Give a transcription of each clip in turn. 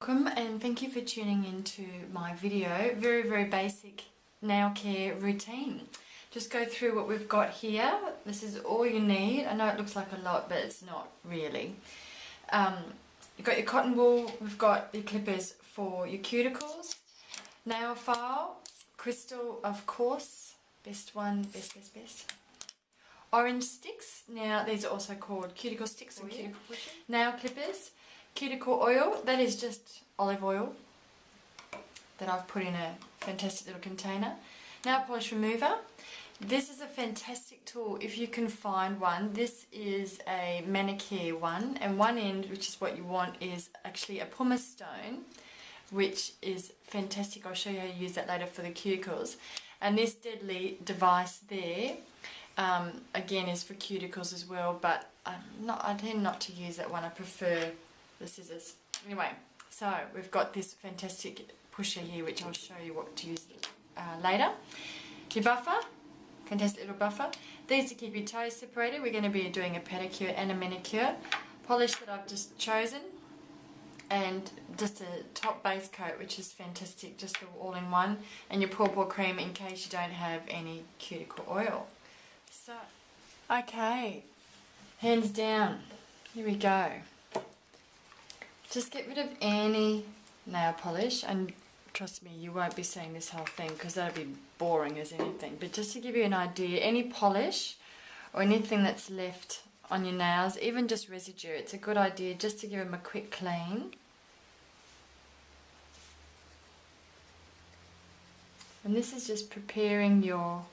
Welcome and thank you for tuning into my video. Very basic nail care routine. Just go through what we've got here. This is all you need. I know it looks like a lot, but it's not really. You've got your cotton wool, we've got your clippers for your cuticles, nail file, crystal of course, best one, best. Orange sticks, now these are also called cuticle sticks and cuticle pushers. Nail clippers, cuticle oil, that is just olive oil that I've put in a fantastic little container. Nail polish remover, this is a fantastic tool if you can find one. This is a Manicure one, and one end, which is what you want, is actually a pumice stone, which is fantastic. I'll show you how to use that later for the cuticles. And this deadly device there, again, is for cuticles as well, but I tend not to use that one. I prefer the scissors. Anyway, so we've got this fantastic pusher here, which I'll show you what to use later. Your buffer, fantastic little buffer. These to keep your toes separated. We're going to be doing a pedicure and a manicure. Polish that I've just chosen, and just a top base coat, which is fantastic, just all in one, and your pawpaw cream in case you don't have any cuticle oil. So, okay, hands down, here we go. Just get rid of any nail polish, and trust me, you won't be seeing this whole thing because that'd be boring as anything, but just to give you an idea, any polish or anything that's left on your nails, even just residue, it's a good idea just to give them a quick clean. And this is just preparing your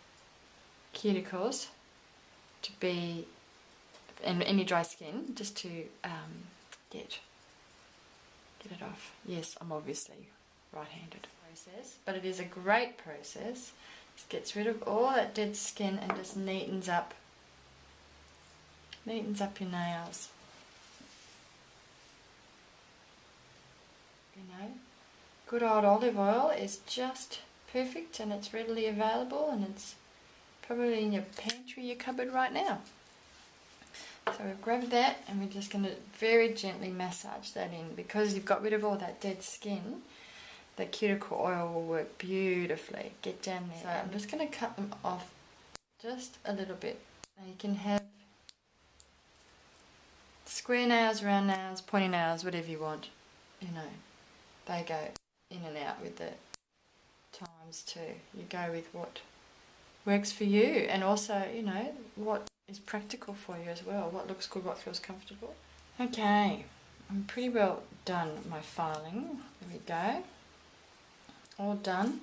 cuticles to be, and any dry skin, just to get it off. Yes, I'm obviously right-handed. Process, but it is a great process. Just gets rid of all that dead skin and just neatens up your nails. You know, good old olive oil is just perfect, and it's readily available, and it's probably in your pantry, your cupboard right now. So we've grabbed that, and we're just going to very gently massage that in, because you've got rid of all that dead skin. The cuticle oil will work beautifully. Get down there. So I'm just going to cut them off just a little bit. Now you can have square nails, round nails, pointy nails, whatever you want. You know, they go in and out with the times too. You go with what works for you, and also, you know, what is practical for you as well. What looks good, what feels comfortable. Okay, I'm pretty well done my filing. There we go. All done.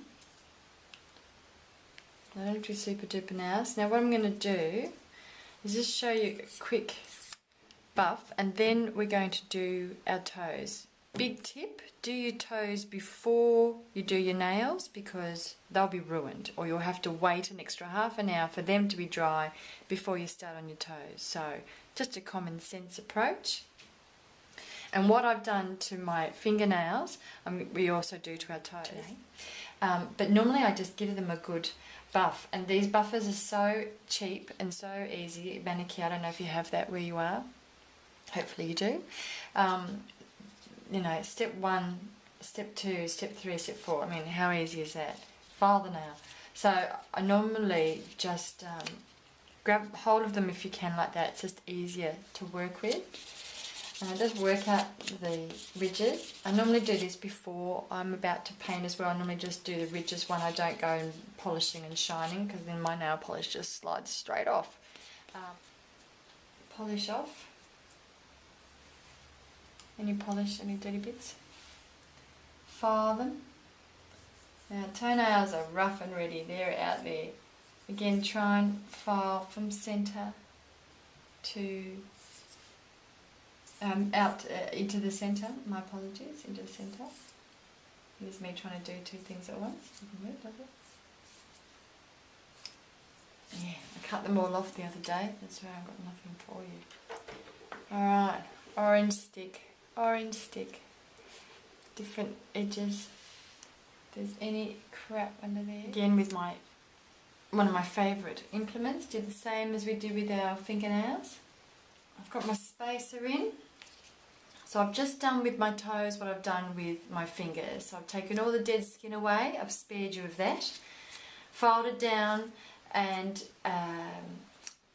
I don't do super duper nails. Now what I'm going to do is just show you a quick buff, and then we're going to do our toes. Big tip, do your toes before you do your nails, because they'll be ruined, or you'll have to wait an extra half an hour for them to be dry before you start on your toes. So just a common sense approach. And what I've done to my fingernails, we also do to our toes. But normally I just give them a good buff. And these buffers are so cheap and so easy. Manicure, I don't know if you have that where you are. Hopefully you do. You know, step 1, step 2, step 3, step 4. I mean, how easy is that? File the nail. So I normally just grab hold of them if you can like that. It's just easier to work with. And I just work out the ridges. I normally do this before I'm about to paint as well. I normally just do the ridges when I don't go polishing and shining, because then my nail polish just slides straight off. Polish off any polish, any dirty bits. File them. Now toenails are rough and ready, they're out there. Again, try and file from centre to out into the centre. My apologies, into the centre. Here's me trying to do two things at once. Doesn't work, does it? Yeah, I cut them all off the other day. That's why I've got nothing for you. Alright, orange stick. Orange stick. Different edges. If there's any crap under there. Again with one of my favourite implements. Do the same as we do with our fingernails. I've got my spacer in. So I've just done with my toes what I've done with my fingers. So I've taken all the dead skin away, I've spared you of that, filed it down and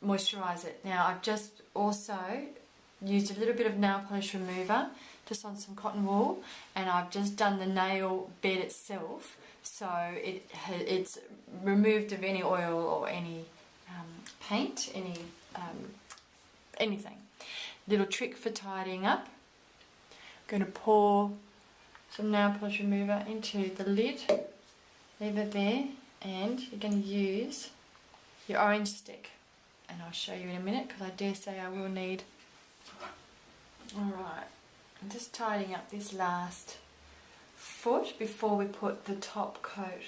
moisturise it. Now I've just also used a little bit of nail polish remover just on some cotton wool, and I've just done the nail bed itself, so it's removed of any oil or any paint, anything. Little trick for tidying up. I'm going to pour some nail polish remover into the lid, leave it there, and you're going to use your orange stick, and I'll show you in a minute because I dare say I will need. Alright, I'm just tidying up this last foot before we put the top coat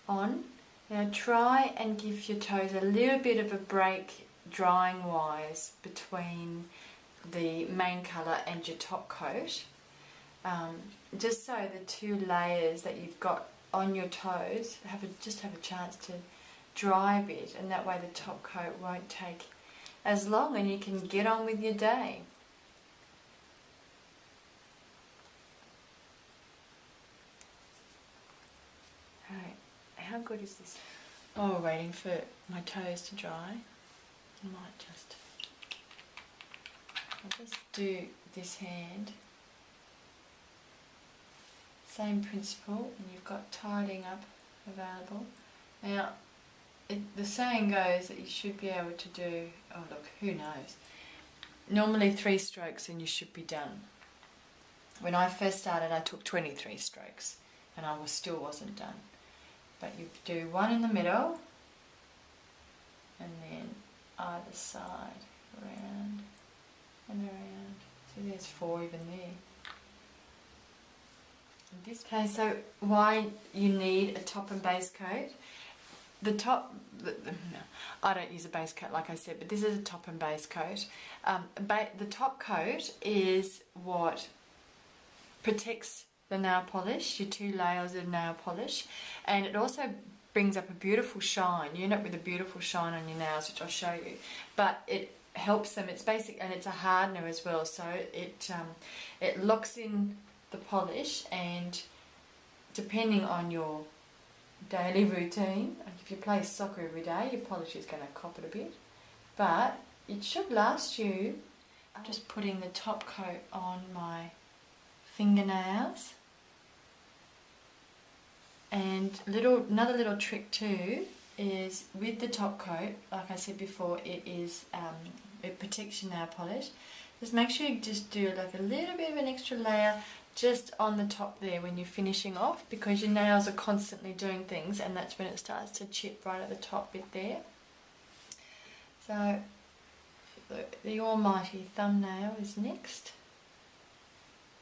on. Now try and give your toes a little bit of a break drying wise between the main colour and your top coat, just so the two layers that you've got on your toes just have a chance to dry a bit, and that way the top coat won't take as long and you can get on with your day. Alright, how good is this? Oh, we're waiting for my toes to dry. I might I'll just do this hand. Same principle, and you've got tidying up available. Now, the saying goes that you should be able to do, oh look, who knows, normally 3 strokes and you should be done. When I first started I took 23 strokes and I still wasn't done. But you do 1 in the middle and then either side, around and around. So there's 4 even there. Okay, so why you need a top and base coat. The top, no, I don't use a base coat like I said, but this is a top and base coat. The top coat is what protects the nail polish, your 2 layers of nail polish, and it also brings up a beautiful shine. You end up with a beautiful shine on your nails, which I'll show you, but it helps them. It's basic, and it's a hardener as well, so it locks in the polish, and depending on your daily routine, if you play soccer every day, your polish is going to cop it a bit, but it should last you. I'm just putting the top coat on my fingernails, and another little trick too is with the top coat, like I said before, it protects your nail polish. Just make sure you just do like a little bit of an extra layer just on the top there when you're finishing off, because your nails are constantly doing things, and that's when it starts to chip right at the top bit there. So the almighty thumbnail is next.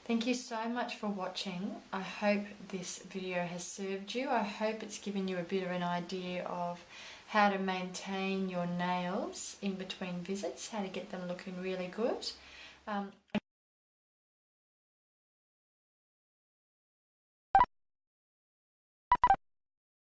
Thank you so much for watching. I hope this video has served you. I hope it's given you a bit of an idea of how to maintain your nails in between visits, how to get them looking really good.